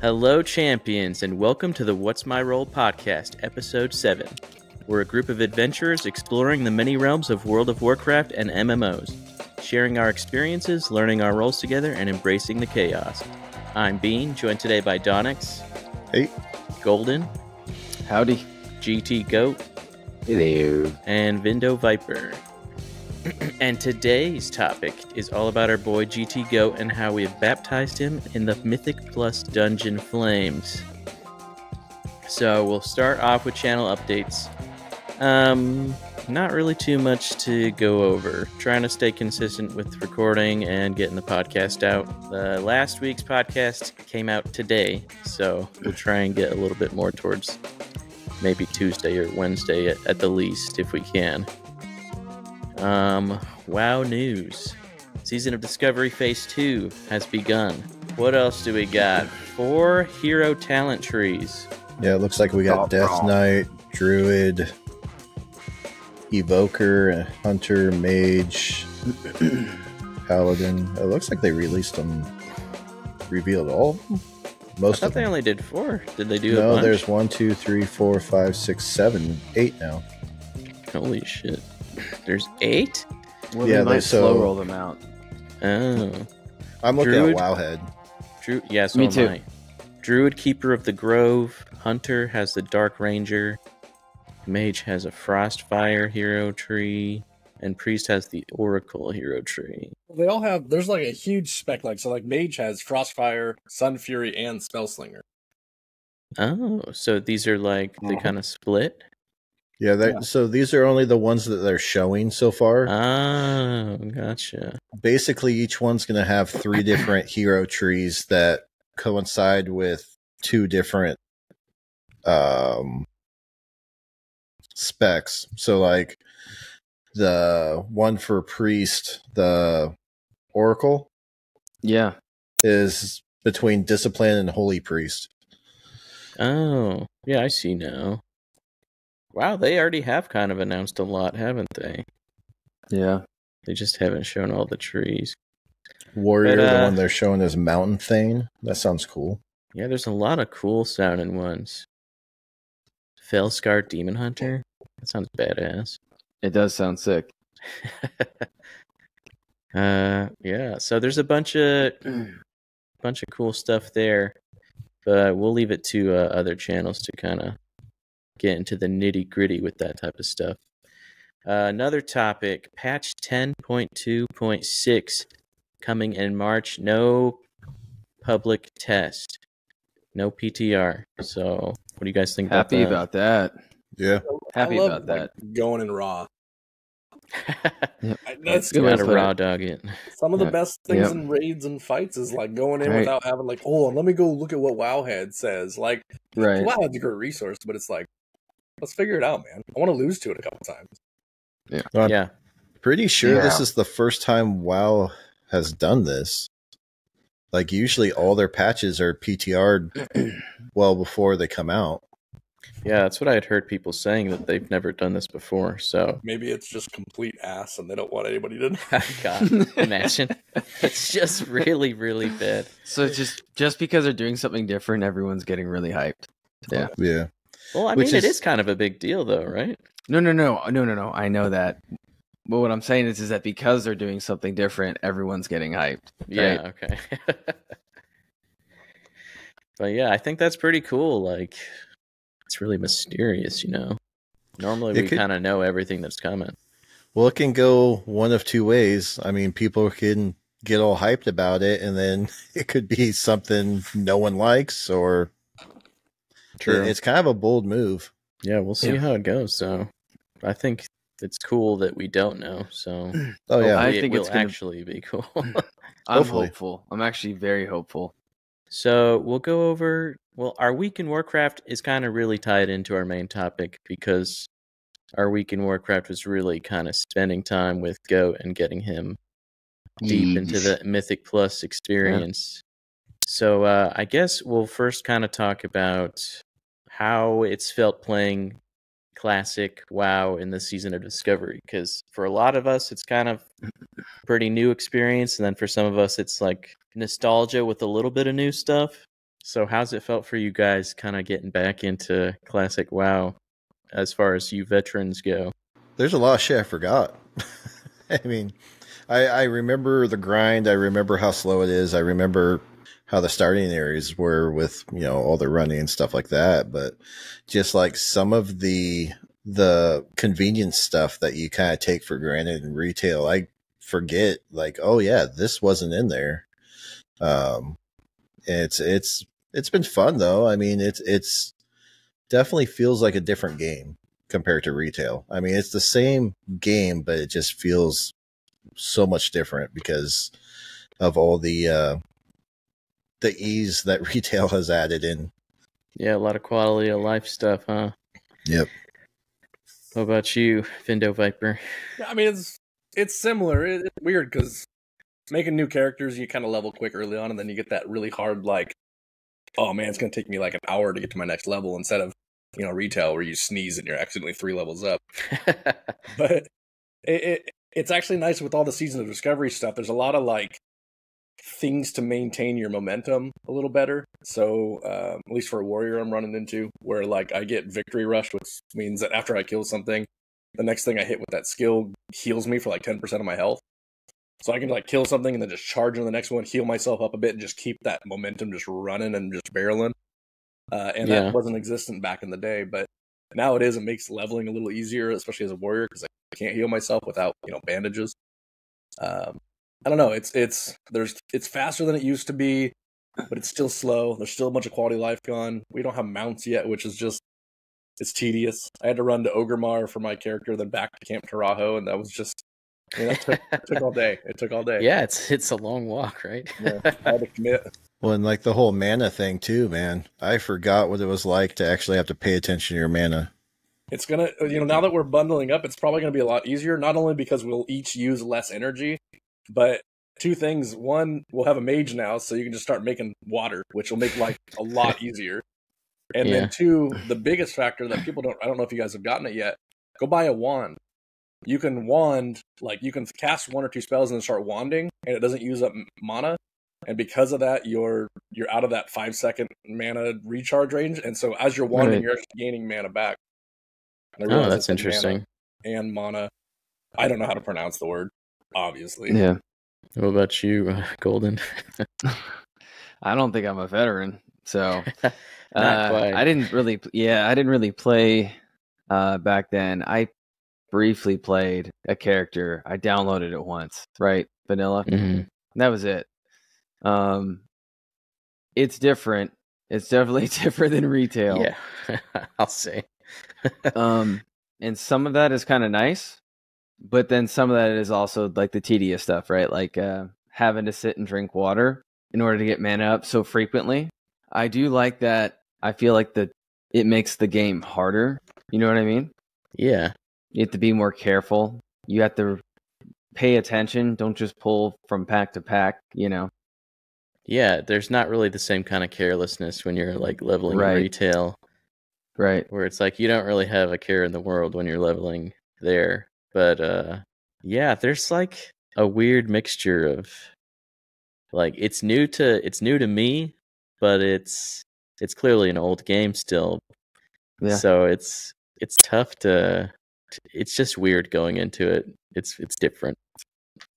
Hello, champions, and welcome to the What's My Role podcast, episode 7. We're a group of adventurers exploring the many realms of World of Warcraft and MMOs, sharing our experiences, learning our roles together, and embracing the chaos. I'm Bean, joined today by Donnix. Hey. Golden. Howdy. GT Goat. Hello. And VindowViper. And today's topic is all about our boy GT Goat and how we have baptized him in the Mythic Plus Dungeon Flames. So we'll start off with channel updates. Not really too much to go over. Trying to stay consistent with recording and getting the podcast out. Last week's podcast came out today, so we'll try and get a little bit more towards maybe Tuesday or Wednesday at the least, if we can. WoW news. Season of Discovery Phase 2 has begun. What else do we got? 4 hero talent trees. Yeah, it looks like we got Death Knight, Druid, Evoker, Hunter, Mage, Paladin. It looks like they released them, revealed all of them. Most I thought of them. they only did 4. Did they do a No, bunch? there's 1, 2, 3, 4, 5, 6, 7, 8 now. Holy shit. There's 8? Well, Yeah, they might they- slow roll them out. Oh. I'm looking Druid? at Wowhead. Yeah, so Me am too. I. Druid, Keeper of the Grove. Hunter has the Dark Ranger. Mage has a Frostfire hero tree. And Priest has the Oracle hero tree. They all have, there's like a huge spec, like Mage has Frostfire, Sun Fury, and Spellslinger. Oh, so these are like, they kind of split? Yeah, so these are only the ones that they're showing so far. Oh, gotcha. Basically, each one's going to have 3 different hero trees that coincide with 2 different specs. So, like, the one for Priest, the Oracle, Yeah. is between Discipline and Holy Priest. Oh, yeah, I see now. Wow, they already have kind of announced a lot, haven't they? Yeah. They just haven't shown all the trees. Warrior, But, the one they're showing is Mountain Thane. That sounds cool. Yeah, there's a lot of cool sounding ones. Fellscar Demon Hunter? That sounds badass. It does sound sick. Yeah, so there's a bunch of cool stuff there, but we'll leave it to other channels to kind of get into the nitty-gritty with that type of stuff. Another topic, patch 10.2.6 coming in March. No public test. No PTR. So what do you guys think Happy about about that. Yeah. Happy I love, about that. like, going in raw. that? That's Good way to Gotta put raw it. dog it. some of the Yeah. best things Yep. in raids and fights is like going in Right. without having like, oh, let me go look at what Wowhead says. Like, Right. Wowhead's a great resource, but it's like, let's figure it out, man. I want to lose to it a couple times. I'm Yeah. pretty sure this Yeah. is the first time WoW has done this. Like, usually all their patches are PTR'd well before they come out. Yeah, that's what I had heard people saying, that they've never done this before. So, Maybe it's just complete ass and they don't want anybody to know. God, imagine. It's just really, really bad. So just because they're doing something different, everyone's getting really hyped. Yeah. Yeah. Well, I Which mean, it is- is kind of a big deal, though, right? No. I know that. But what I'm saying is that because they're doing something different, everyone's getting hyped. Yeah, okay. But yeah, I think that's pretty cool. Like, it's really mysterious, you know? Normally, It we could- kind of know everything that's coming. Well, it can go one of 2 ways. I mean, people can get all hyped about it, and then it could be something no one likes, or it's kind of a bold move. Yeah, we'll see Yeah. how it goes. So, I think it's cool that we don't know. So, Oh, yeah. I hopefully think it it's will gonna- actually be cool. I'm Hopefully. hopeful. I'm actually very hopeful. So we'll go over, well, our week in Warcraft is kind of really tied into our main topic, because our week in Warcraft was really kind of spending time with Goat and getting him deep into the Mythic Plus experience. So I guess we'll first kind of talk about how it's felt playing classic WoW in the Season of Discovery, because for a lot of us it's kind of pretty new experience, and then for some of us it's like nostalgia with a little bit of new stuff. So how's it felt for you guys kind of getting back into classic WoW as far as you veterans go? There's a lot of shit I forgot. I mean, I remember the grind. I remember how slow it is. I remember how the starting areas were with, all the running and stuff like that. But just like some of the convenience stuff that you kind of take for granted in retail, I forget, like, oh yeah, this wasn't in there. It's been fun though. I mean, it's definitely feels like a different game compared to retail. I mean, it's the same game, but it just feels so much different because of all the ease that retail has added in. Yeah, a lot of quality of life stuff, huh? Yep. What about you, VindowViper? I mean, it's similar. It's weird because making new characters, you kind of level quick early on, and then you get that really hard, like, oh man, it's going to take me like an hour to get to my next level instead of, retail where you sneeze and you're accidentally 3 levels up. But it's actually nice with all the Season of Discovery stuff. There's a lot of like things to maintain your momentum a little better. So at least for a warrior I'm running into, where like I get victory rush, which means that after I kill something, the next thing I hit with that skill heals me for like 10% of my health. So I can like kill something and then just charge on the next one, heal myself up a bit, and just keep that momentum just running and just barreling. That wasn't existent back in the day, but now it is. It makes leveling a little easier, especially as a warrior, because I can't heal myself without bandages. I don't know. It's faster than it used to be, but it's still slow. There's still a bunch of quality of life gone. We don't have mounts yet, which is just it's tedious. I had to run to Ogremar for my character, then back to Camp Tarajo, and that was just it took all day. It took all day. Yeah, it's a long walk, right? Yeah, I had to commit. Well, and like the whole mana thing too, man. I forgot what it was like to actually have to pay attention to your mana. It's gonna, now that we're bundling up, it's probably gonna be a lot easier. Not only because we'll each use less energy, but two things. One, we'll have a mage now, so you can just start making water, which will make life a lot easier. And then two, the biggest factor that people I don't know if you guys have gotten it yet, go buy a wand. You can wand, like you can cast 1 or 2 spells and then start wanding, and it doesn't use up mana. And because of that, you're out of that 5-second mana recharge range. And so as you're wanding, you're actually gaining mana back. Oh, that's interesting. And mana. I don't know how to pronounce the word, obviously. Yeah. What about you, Golden? I don't think I'm a veteran, so Not quite. I didn't really play back then. I briefly played a character. I downloaded it once, right? Vanilla. Mm-hmm. That was it. It's different. It's definitely different than retail. Yeah, I'll say. And some of that is kind of nice, but then some of that is also like the tedious stuff, right? Like having to sit and drink water in order to get mana up so frequently. I do like that. I feel like it makes the game harder. You know what I mean? Yeah. You have to be more careful. You have to pay attention. Don't just pull from pack to pack, Yeah, there's not really the same kind of carelessness when you're like leveling in retail. Right. Where it's like you don't really have a care in the world when you're leveling there. But yeah, there's like a weird mixture of like it's new to me, but it's clearly an old game still. Yeah. So it's tough it's just weird going into it. It's different.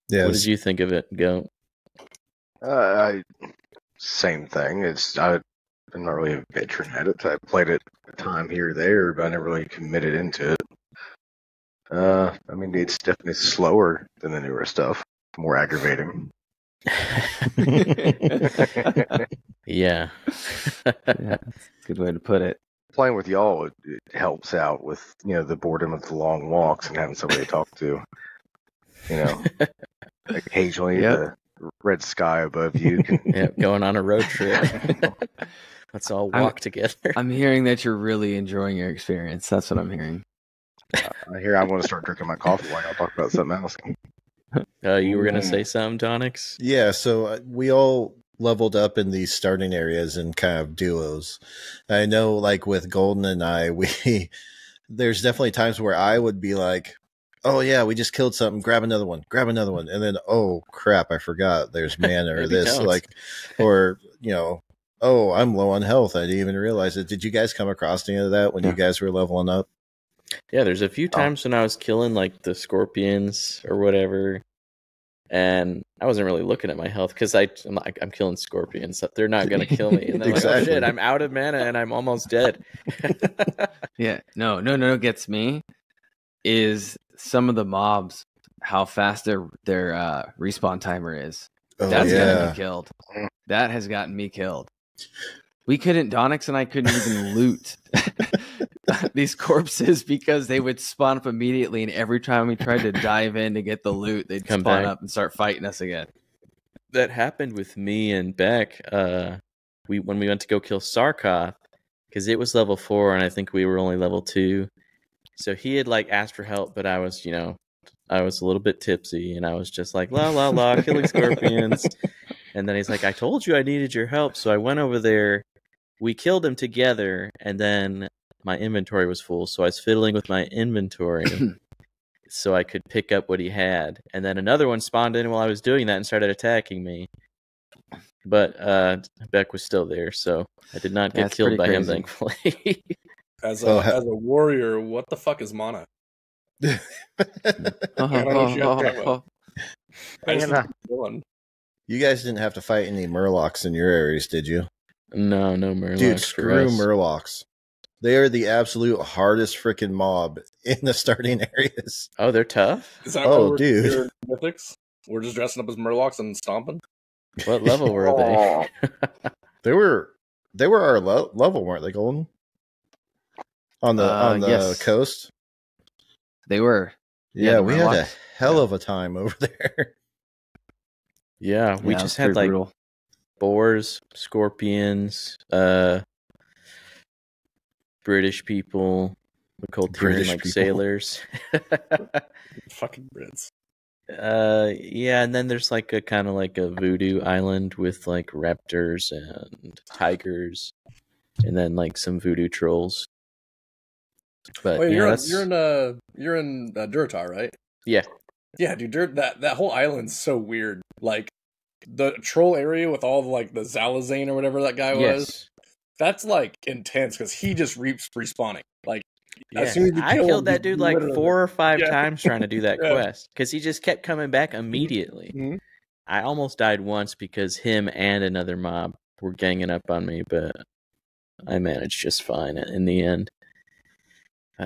Yeah. What did you think of it, Go? Same thing. I'm not really a veteran at it. I played it a time here or there, but I never really committed into it. I mean, it's definitely slower than the newer stuff. More aggravating. Yeah. Good way to put it. Playing with y'all, it helps out with, the boredom of the long walks and having somebody to talk to. Occasionally the red sky above you. Going on a road trip. Let's all walk together. I'm hearing that you're really enjoying your experience. That's what I'm hearing. I hear I want to start drinking my coffee while y'all talk about something else. You were going to say something, Donnix? Yeah, so we all leveled up in these starting areas in kind of duos. I know, like with Golden and I, there's definitely times where I would be like, oh yeah, we just killed something, grab another one, and then oh crap, I forgot there's mana or this, like, or Oh, I'm low on health. I didn't even realize it. Did you guys come across any of that when you guys were leveling up? Yeah, there's a few times when I was killing like the scorpions or whatever, and I wasn't really looking at my health because I'm killing scorpions. They're not gonna kill me, and then like, oh shit, I'm out of mana and I'm almost dead. Yeah, no. Gets me is some of the mobs, how fast their respawn timer is. That's gotten me killed. That has gotten me killed. Donnix and I couldn't even loot these corpses because they would spawn up immediately, and every time we tried to dive in to get the loot, they'd come spawn up and start fighting us again. That happened with me and Beck. When we went to go kill Sarkoth, because it was level 4 and I think we were only level 2. So he had like asked for help, but I was a little bit tipsy, and I was just like, la, la, la, killing scorpions. And then he's like, I told you I needed your help. So I went over there. We killed him together, and then my inventory was full. So I was fiddling with my inventory so I could pick up what he had. And then another one spawned in while I was doing that and started attacking me. But Beck was still there, so I did not get killed by him, thankfully. As a warrior, what the fuck is mana? I don't know what you guys are talking about. You guys didn't have to fight any murlocs in your areas, did you? No murlocs. Dude, screw murlocs. They are the absolute hardest freaking mob in the starting areas. Oh, they're tough? Is that why we're mythics? We're just dressing up as murlocs and stomping? What level were they? They were our level, weren't they, Golden? On the coast? They were. Yeah, we had a hell of a time over there. Yeah, we just had like brutal. Boars, scorpions, British people, Coltirian like people. Sailors. Fucking Brits. Yeah, and then there's like a kind of like a voodoo island with like raptors and tigers, and then like some voodoo trolls. But wait, you're in Duratar, right? Yeah. Yeah, dude, that whole island's so weird. Like the troll area with all the Zalazane or whatever that guy was. That's like intense because he just respawning. Like as soon as you I killed that dude like 4 or 5 times trying to do that quest because he just kept coming back immediately. Mm-hmm. I almost died once because him and another mob were ganging up on me, but I managed just fine in the end.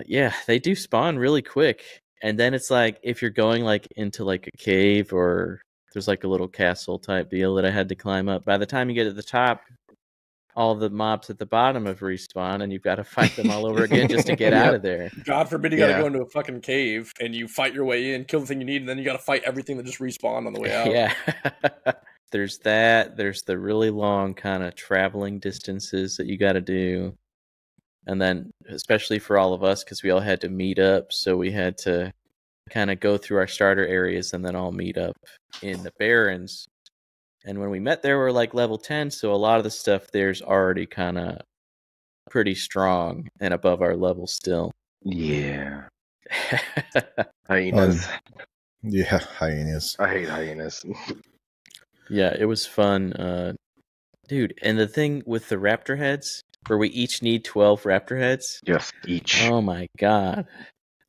Yeah, they do spawn really quick. And then it's like if you're going like into like a cave or there's like a little castle type deal that I had to climb up. By the time you get to the top, all the mobs at the bottom have respawned, and you've got to fight them all over again just to get out of there. God forbid you got to go into a fucking cave and you fight your way in, kill the thing you need, and then you got to fight everything that just respawned on the way out. Yeah. There's that. There's the really long kind of traveling distances that you got to do. And then, especially for all of us, because we all had to meet up, so we had to kind of go through our starter areas and then all meet up in the Barrens. And when we met there, we're like level 10, so a lot of the stuff there's already kind of pretty strong and above our level still. Yeah. Hyenas. Yeah, hyenas. I hate hyenas. Yeah, it was fun. Dude, and the thing with the raptor heads, where we each need 12 raptor heads. Yes, each. Oh my god.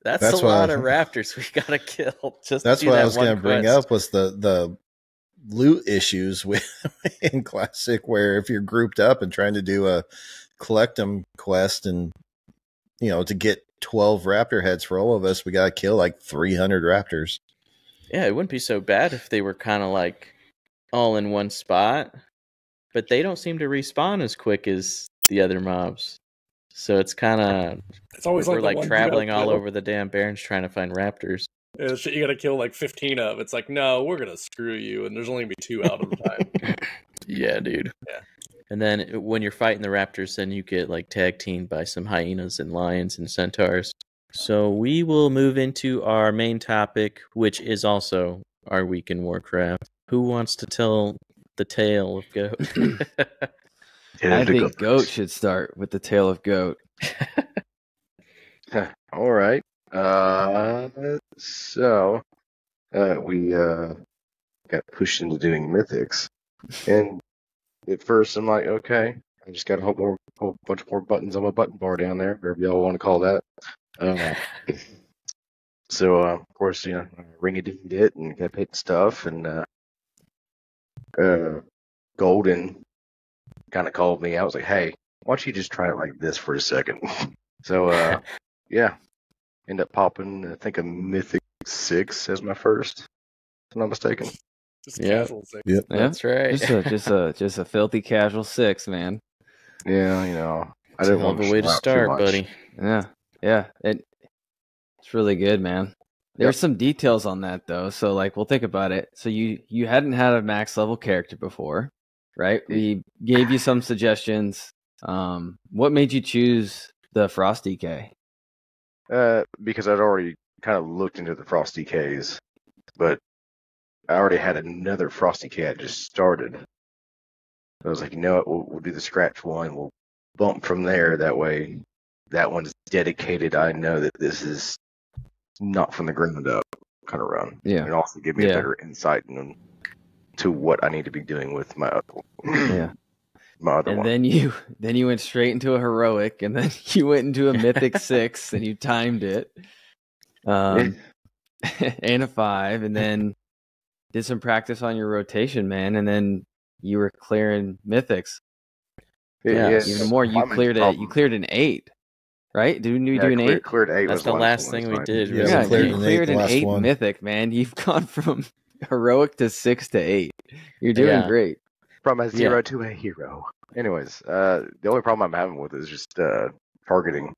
That's a lot of raptors we gotta kill. That's what I was going to bring up was the loot issues in Classic, where if you're grouped up and trying to do a collect them quest and, to get 12 raptor heads for all of us, we got to kill like 300 raptors. Yeah, it wouldn't be so bad if they were kind of like all in one spot, but they don't seem to respawn as quick as the other mobs. So it's kind of, it's always we're like traveling all over the damn Barrens trying to find raptors. Yeah, shit you gotta kill like 15 of. It's like, no, we're gonna screw you, and there's only gonna be 2 out of the time. Yeah, dude. Yeah. And then when you're fighting the raptors, then you get like tag teamed by some hyenas and lions and centaurs. So we will move into our main topic, which is also our week in Warcraft. Who wants to tell the tale of Goat? I think Goat should start with the tale of Goat. All right. So we got pushed into doing mythics, and at first I'm like, okay, I just got a whole bunch more buttons on my button bar down there, whatever y'all want to call that. So of course, ring-a-ding it and kept hitting stuff, and Golden kind of called me. I was like, hey, why don't you just try it like this for a second? So yeah, end up popping, I think, a Mythic 6 as my first, if I'm not mistaken. Just casual 6. Yep. That's right. Just a filthy casual 6, man. Yeah, I didn't want a way to start, buddy. Yeah. It's really good, man. There's some details on that though. So like, we'll think about it. So you hadn't had a max level character before, right? We gave you some suggestions. What made you choose the Frost DK? Because I'd already kind of looked into the Frost DKs, but I already had another Frost DK I just started. I was like, you know what, we'll do the scratch one. We'll bump from there. That way, that one's dedicated. I know that this is not from the ground up kind of run. Yeah. And also give me a better insight into what I need to be doing with my other one. My other one. Then you went straight into a heroic, and then you went into a Mythic 6, and you timed it. And a 5, and then did some practice on your rotation, man, and then you were clearing Mythics. Even more, you cleared an 8. Right? Didn't you do an 8? Cleared 8. That's the last thing we did. Yeah, you cleared an 8 Mythic, man. You've gone from heroic to 6 to 8. You're doing great. From a 0 to a hero. Anyways, the only problem I'm having with it is just targeting.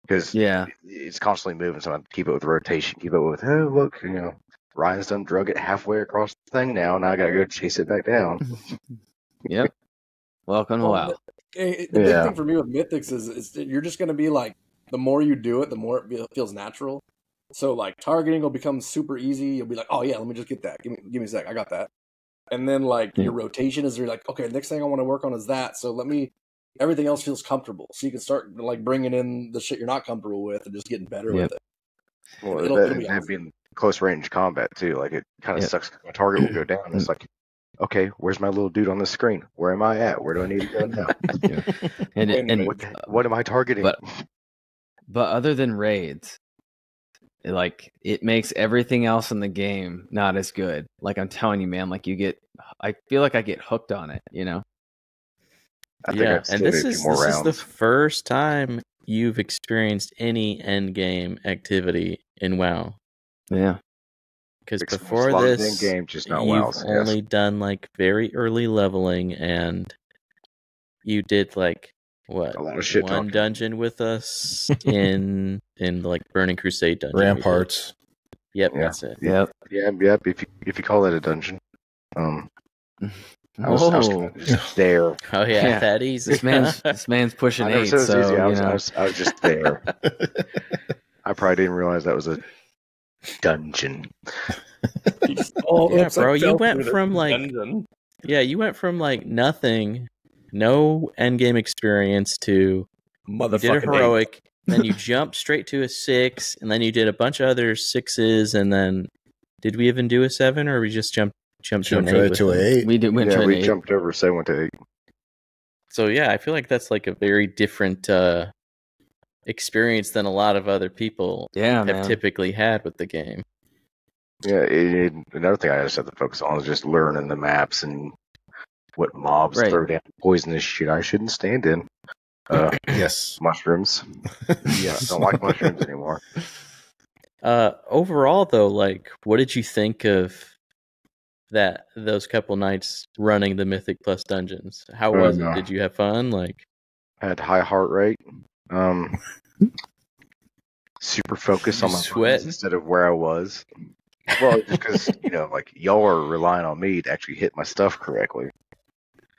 Because it's constantly moving, so I keep it with rotation. Keep it with, oh, look, Ryan's done drug it halfway across the thing now, and I gotta go chase it back down. Yep. Welcome to WoW. The big thing for me with Mythics is you're just going to be like, the more you do it, the more it feels natural. So like targeting will become super easy. You'll be like, oh yeah, let me just get that. Give me a sec. I got that. And then like your rotation is, you're like, okay, the next thing I want to work on is that. So everything else feels comfortable. So you can start like bringing in the shit you're not comfortable with and just getting better with it. Well, it'll be awesome. Being close range combat too. Like it kind of sucks. My target will go down. It's like, okay, where's my little dude on the screen? Where am I at? Where do I need to go now? And what am I targeting? But other than raids, like it makes everything else in the game not as good. Like I'm telling you, man, like I feel like I get hooked on it, I think and this is the first time you've experienced any end game activity in WoW. Yeah. Because before this, game, just not you've only done like very early leveling, and you did like what, a lot of shit one dungeon with us in like Burning Crusade dungeon. Ramparts. Yep, that's it. Yep. If you call that a dungeon, I was just there. Oh yeah, that easy. This man's pushing 8. So easy. I was just there. I probably didn't realize that was a dungeon. Bro, you went from like nothing, no end game experience to you did a heroic, then you jumped straight to a 6, and then you did a bunch of other 6s, and then did we even do a 7, or we just jumped to an 8? Right to an 8. We did. We jumped over 7 to 8. So yeah, I feel like that's like a very different experience than a lot of other people have typically had with the game. Yeah, another thing I just have to focus on is just learning the maps and what mobs throw down poisonous shit I shouldn't stand in. Yes. Mushrooms. Yeah, I don't like mushrooms anymore. Overall, though, like, what did you think of those couple nights running the Mythic Plus dungeons? How was it? Did you have fun? Like, I had high heart rate. Super focused on my buttons instead of where I was. Well, just because like y'all are relying on me to actually hit my stuff correctly,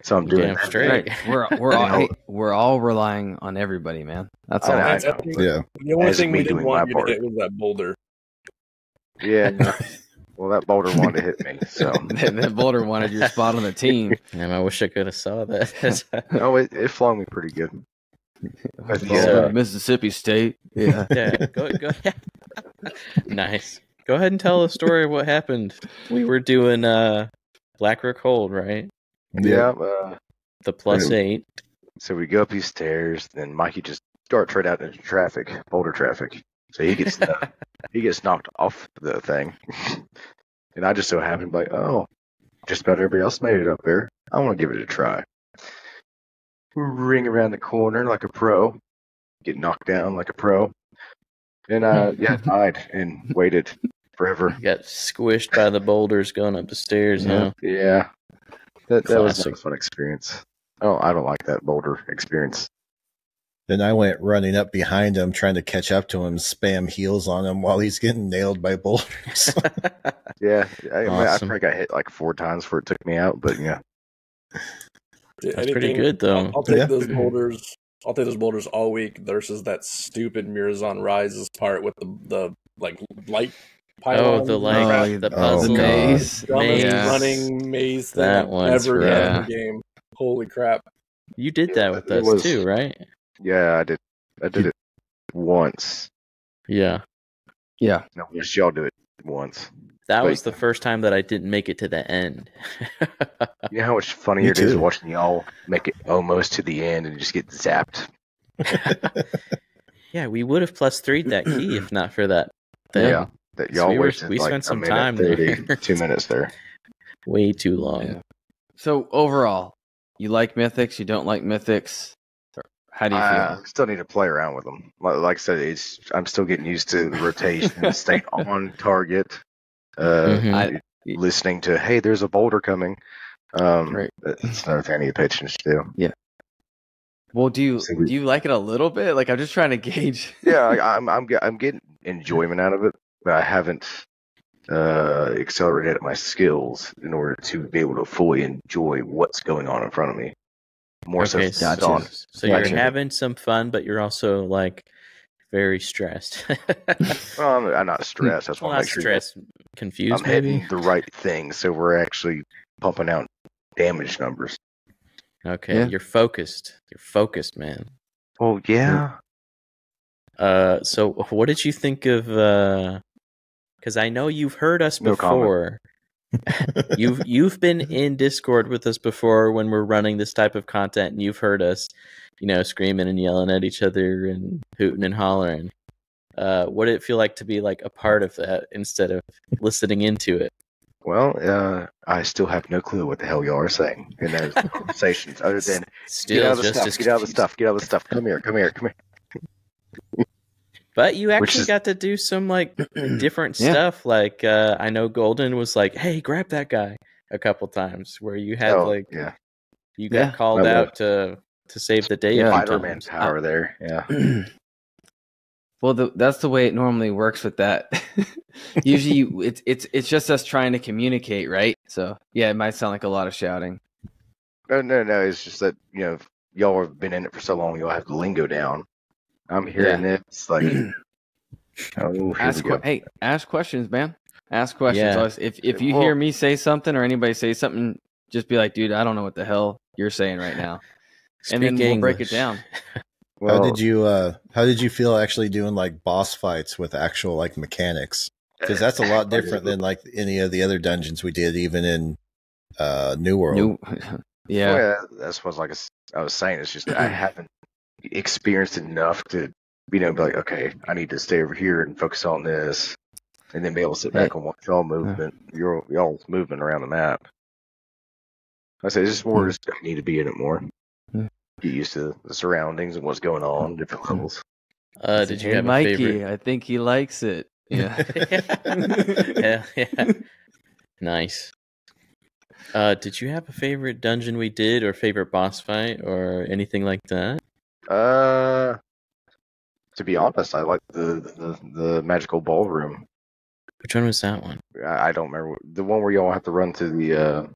so I'm doing that. Straight. Right. We're all relying on everybody, man. That's all. Yeah. The only thing we didn't want you to hit was that boulder. Yeah. Well, that boulder wanted to hit me, so that boulder wanted your spot on the team. Man, I wish I could have saw that. No, it flung me pretty good. Mississippi State. Yeah. Go. Nice. Go ahead and tell the story of what happened. We were doing Black Rook Hold, right? Yeah. the +8. So we go up these stairs, then Mikey just darts right out into traffic, boulder traffic. So he gets knocked off the thing, and I just so happened like, oh, just about everybody else made it up there. I want to give it a try. Ring around the corner like a pro, get knocked down like a pro, and died and waited forever. Got squished by the boulders going up the stairs. Huh? Yeah, that was a fun experience. Oh, I don't like that boulder experience. Then I went running up behind him, trying to catch up to him, spam heals on him while he's getting nailed by boulders. Yeah, I probably got hit like 4 times before it took me out, but yeah. That's pretty good, though. I'll take those boulders. I'll take those boulders all week versus that stupid Mirazon Rises part with the like light pylon. The puzzle maze. Running maze thing I've ever done in the game. Holy crap! You did that with us too, right? Yeah, I did. I did it once. Yeah. No, yes, y'all do it once. That was the first time that I didn't make it to the end. You know how much funnier it is watching y'all make it almost to the end and just get zapped? Yeah, we would have +3'd that key if not for that thing. Yeah, that y'all we spent some time 30, there. 2 minutes there. Way too long. Yeah. So overall, you like Mythics? You don't like Mythics? How do you feel? I still need to play around with them. Like I said, I'm still getting used to the rotation, staying on target, listening to, hey, there's a boulder coming. Right. That's another thing I need to pay attention to. Yeah. Well, do you like it a little bit? Like, I'm just trying to gauge. Yeah, I'm getting enjoyment out of it, but I haven't accelerated my skills in order to be able to fully enjoy what's going on in front of me. So you're having some fun, but you're also like very stressed. Well, I'm not stressed. That's why I'm stressed, confused. I'm hitting the right thing, so we're actually pumping out damage numbers. Okay, yeah. You're focused. You're focused, man. Oh yeah. So what did you think of? Because I know you've heard us before. You've been in Discord with us before when we're running this type of content, and you've heard us, screaming and yelling at each other and hooting and hollering. What did it feel like to be like a part of that instead of listening into it? Well, I still have no clue what the hell y'all are saying in those conversations, other than get out of the stuff. Come here. But you actually got to do some like different stuff. Like I know Golden was like, "Hey, grab that guy," a couple times where you had you got called out to save the day. Yeah, Spider-Man power there. Yeah. Well, that's the way it normally works with that. Usually, it's just us trying to communicate, right? So yeah, it might sound like a lot of shouting. No. It's just that y'all have been in it for so long, y'all have the lingo down. I'm hearing it. It's like, ask questions, man. Ask questions. Yeah. If you hear me say something or anybody say something, just be like, dude, I don't know what the hell you're saying right now, and then we'll break it down. Well, how did you feel actually doing like boss fights with actual like mechanics? Because that's a lot different than like any of the other dungeons we did, even in New World. Yeah, that's what I was saying. It's just I haven't experienced enough to be like, okay, I need to stay over here and focus on this, and then be able to sit back and watch y'all y'all's movement around the map. I say it's just more just I need to be in it more. Get used to the surroundings and what's going on, different levels. Did you have Mikey? a favorite? I think he likes it. Yeah. yeah. Nice. Did you have a favorite dungeon we did, or favorite boss fight, or anything like that? To be honest, I like the magical ballroom. Which one was that one? I don't remember the one where y'all have to run to the.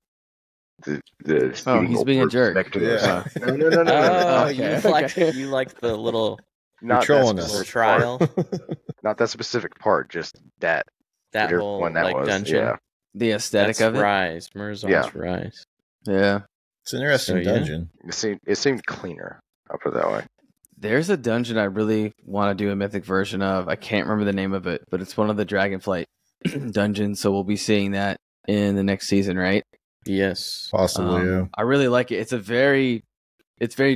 He's being a jerk. No. Oh, you like the little trial? Not that specific part, just that whole one that was dungeon. Yeah. The aesthetic of it. Mirazon's Rise. Yeah, it's an interesting dungeon. It seemed cleaner. I'll put it that way. There's a dungeon I really want to do a mythic version of. I can't remember the name of it, but it's one of the Dragonflight dungeons. So we'll be seeing that in the next season, right? Yes. Possibly, yeah. I really like it. It's very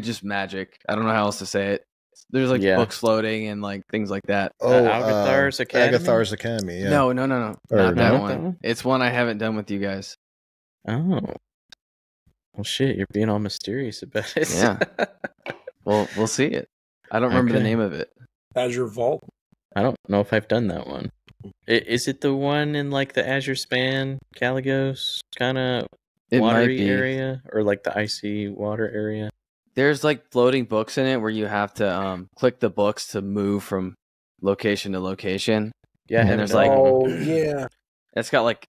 just magic. I don't know how else to say it. There's like books floating and like things like that. Agathar's Academy? Agathar's Academy, yeah. No. Or Not no? that one. It's one I haven't done with you guys. Oh. Well, shit, you're being all mysterious about it. Yeah. Well, we'll see it. I don't remember the name of it. Azure Vault. I don't know if I've done that one. Is it the one in like the Azure Span, Caligos kind of watery area, or like the icy water area? There's like floating books in it where you have to click the books to move from location to location. Yeah, and there's like, yeah, it's got like,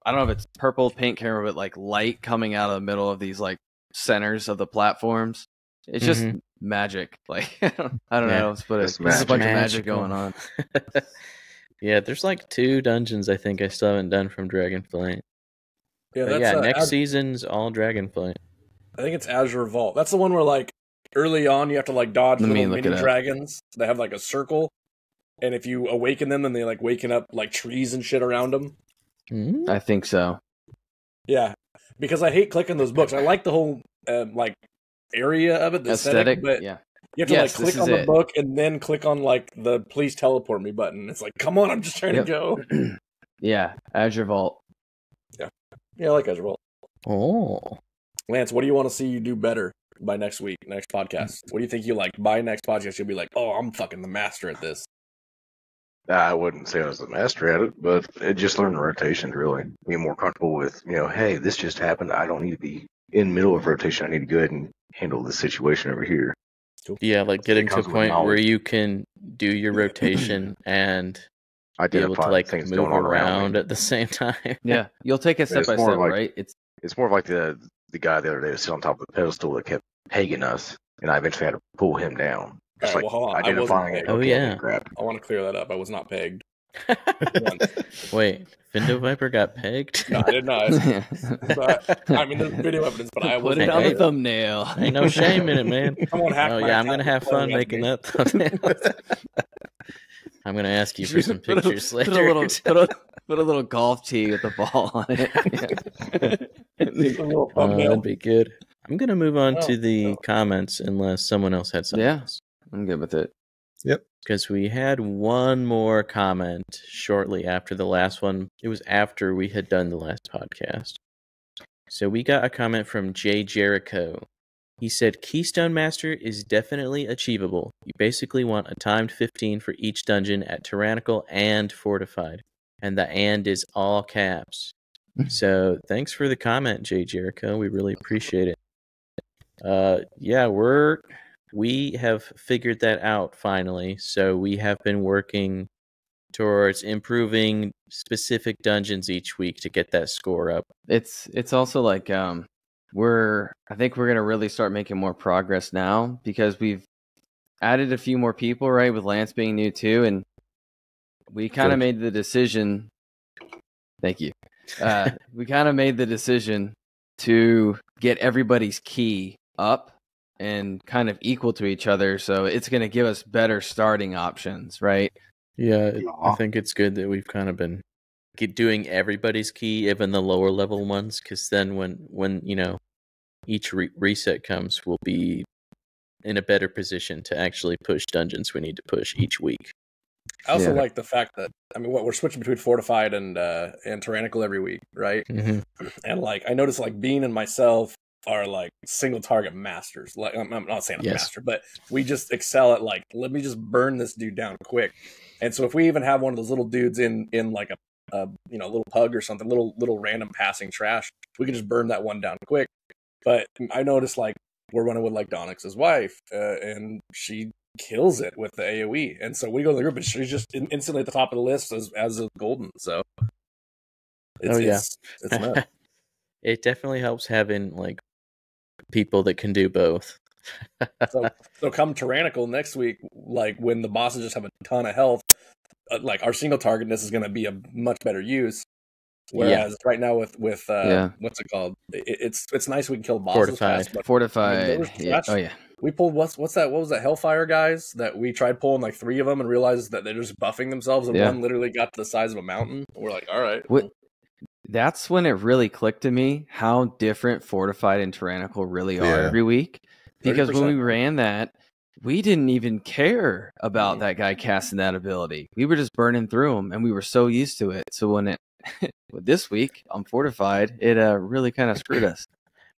I don't know if it's purple, pink camera, but like light coming out of the middle of these like centers of the platforms. It's just magic. Like I don't know how else to put it. There's a bunch of magic going on. Yeah, there's like 2 dungeons I think I still haven't done from Dragonflight. Yeah, that's next season's all Dragonflight. I think it's Azure Vault. That's the one where like early on you have to like dodge little mini dragons that have like a circle, and if you awaken them, then they like waken up like trees and shit around them. I think so. Yeah, because I hate clicking those books. I like the whole like area of it, the aesthetic, but you have to like click on the book and then click on like the please teleport me button. It's like, come on, I'm just trying to go. Yeah, Azure Vault. Yeah, I like Azure Vault. Oh, Lance, what do you want to see you do better by next week, next podcast? What do you think you like by next podcast? You'll be like, oh, I'm fucking the master at this. I wouldn't say I was the master at it, but it just learned rotations, really. Be more comfortable with, hey, this just happened. I don't need to be in the middle of rotation. I need to go ahead and handle this situation over here. Cool. Yeah, like getting to a point where you can do your rotation and be able to like move around at the same time. Yeah, you'll take it step by step, right? It's more of like the guy the other day that sit on top of the pedestal that kept pegging us, and I eventually had to pull him down. Just right, well, hold on. Identifying it. Oh, yeah. I want to clear that up. I was not pegged. Wait, VindowViper got pegged? No, I did not. But, I mean, there's video evidence, but I wasn't. Put it on the thumbnail. Ain't no shame in it, man. I'm going to have fun making that thumbnail. I'm going to ask you for some pictures later. Put a little golf tee with the ball on it. That'd be good. I'm going to move on to the comments unless someone else had something else. I'm good with it. Yep. Because we had one more comment shortly after the last one. It was after we had done the last podcast. So we got a comment from Jay Jericho. He said, Keystone Master is definitely achievable. You basically want a timed 15 for each dungeon at Tyrannical and Fortified. And the "and" is all caps. So thanks for the comment, Jay Jericho. We really appreciate it. We have figured that out finally. So we have been working towards improving specific dungeons each week to get that score up. It's also like I think we're gonna really start making more progress now because we've added a few more people, right? With Lance being new too, and we kind of made the decision. Thank you. We kind of made the decision to get everybody's key up and kind of equal to each other, so it's going to give us better starting options, right? Yeah, I think it's good that we've kind of been doing everybody's key, even the lower level ones, because then when each reset comes, we'll be in a better position to actually push dungeons we need to push each week. I also like the fact that we're switching between Fortified and Tyrannical every week, right? Mm-hmm. And like I noticed, like Bean and myself are like single target masters. Like I'm not saying I'm a master, but we just excel at like, let me just burn this dude down quick. And so if we even have one of those little dudes in like a little pug or something, little random passing trash, we can just burn that one down quick. But I noticed like we're running with like Donnix's wife, and she kills it with the AoE. And so we go to the group and she's just instantly at the top of the list as a golden. So it's nuts. It definitely helps having like people that can do both. so come Tyrannical next week, like when the bosses just have a ton of health, like our single targetness is going to be a much better use. Whereas right now with what's it called? It's nice we can kill bosses fast, but Fortified. We pulled what's that? What was that? Hellfire guys that we tried pulling like 3 of them and realized that they're just buffing themselves, and one literally got to the size of a mountain. And we're like, all right. that's when it really clicked to me how different Fortified and Tyrannical really are every week. Because 30%. When we ran that, we didn't even care about that guy casting that ability. We were just burning through him, and we were so used to it. So when it this week on Fortified, it really kind of screwed us.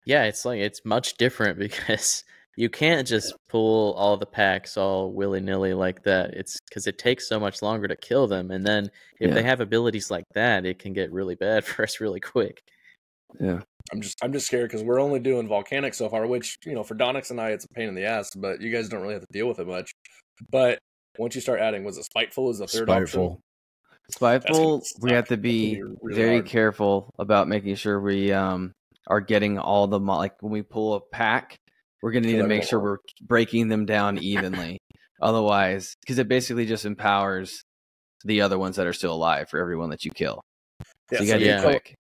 Yeah, it's much different because you can't just pull all the packs all willy-nilly like that. It's because it takes so much longer to kill them, and then if they have abilities like that, it can get really bad for us really quick. Yeah. I'm just scared because we're only doing volcanic so far, which, for Donnix and I, it's a pain in the ass, but you guys don't really have to deal with it much. But once you start adding, was it Spiteful is the third option? Spiteful, we have to be really very careful about making sure we are getting all the, like when we pull a pack, we're going to need to make sure we're breaking them down evenly. Otherwise, because it basically just empowers the other ones that are still alive for everyone that you kill. So you got to be quick.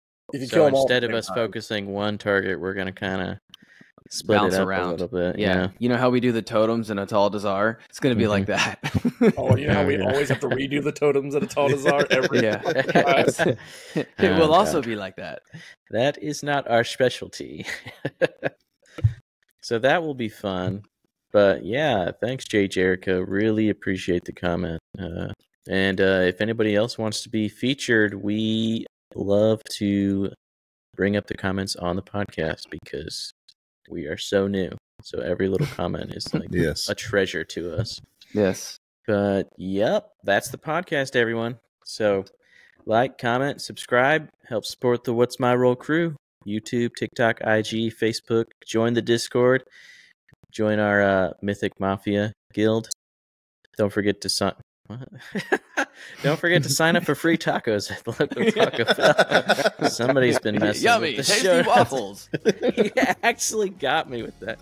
So instead of us focusing one target, we're going to kind of split it up around a little bit. Yeah. You know how we do the totems in Atal Dazar? It's going to be like that. Oh, you know how we always have to redo the totems in Atal Dazar every It will also be like that. That is not our specialty. So that will be fun. But yeah, thanks, Jay Jericho. Really appreciate the comment. And if anybody else wants to be featured, we love to bring up the comments on the podcast because we are so new. So every little comment is like a treasure to us. Yes. But yep, that's the podcast, everyone. So like, comment, subscribe, help support the What's My Role crew. YouTube, TikTok, IG, Facebook. Join the Discord. Join our Mythic Mafia guild. Don't forget to sign. Don't forget to sign up for free tacos at the local Taco Bell. Somebody's been messing Yummy, with the tasty show. waffles. He actually got me with that.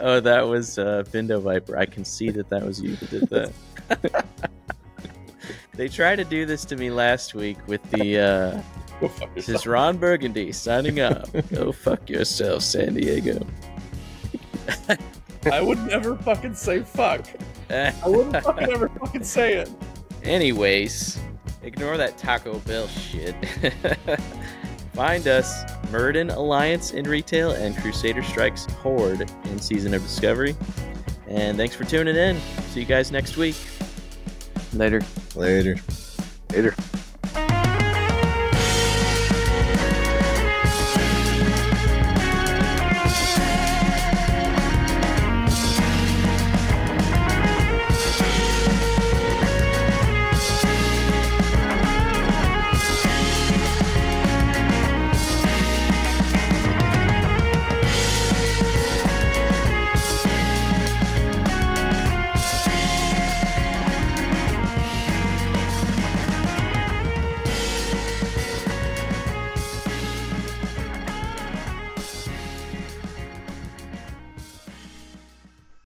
Oh, that was VindowViper. I can see that was you that did that. They tried to do this to me last week with the this is Ron Burgundy signing up. Go fuck yourself, San Diego. I would never fucking say fuck. I wouldn't fucking ever fucking say it. Anyways, ignore that Taco Bell shit. Find us, Murden Alliance in retail and Crusader Strikes Horde in Season of Discovery. And thanks for tuning in. See you guys next week. Later. Later. Later.